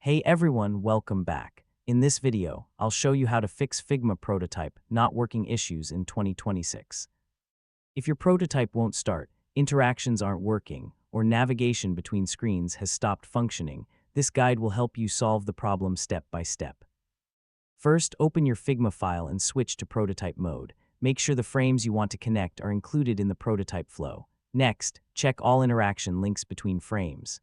Hey everyone, welcome back. In this video, I'll show you how to fix Figma prototype not working issues in 2026. If your prototype won't start, interactions aren't working, or navigation between screens has stopped functioning, this guide will help you solve the problem step by step. First, open your Figma file and switch to prototype mode. Make sure the frames you want to connect are included in the prototype flow. Next, check all interaction links between frames.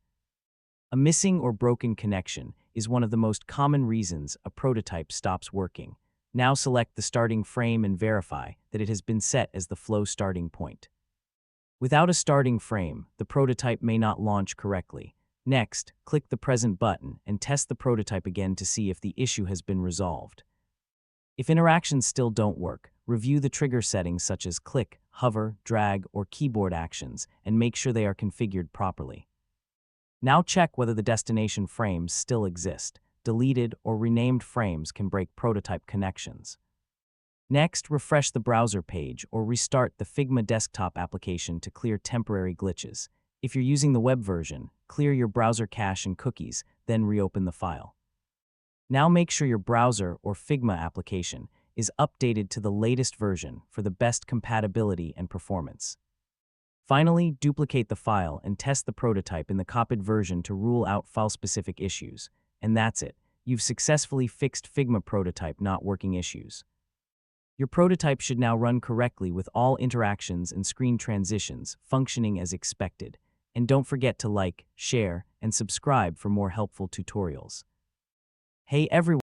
A missing or broken connection is one of the most common reasons a prototype stops working. Now select the starting frame and verify that it has been set as the flow starting point. Without a starting frame, the prototype may not launch correctly. Next, click the present button and test the prototype again to see if the issue has been resolved. If interactions still don't work, review the trigger settings such as click, hover, drag, or keyboard actions and make sure they are configured properly. Now check whether the destination frames still exist. Deleted or renamed frames can break prototype connections. Next, refresh the browser page or restart the Figma desktop application to clear temporary glitches. If you're using the web version, clear your browser cache and cookies, then reopen the file. Now make sure your browser or Figma application is updated to the latest version for the best compatibility and performance. Finally, duplicate the file and test the prototype in the copied version to rule out file-specific issues. And that's it. You've successfully fixed Figma prototype not working issues. Your prototype should now run correctly with all interactions and screen transitions functioning as expected. And don't forget to like, share, and subscribe for more helpful tutorials. Hey everyone!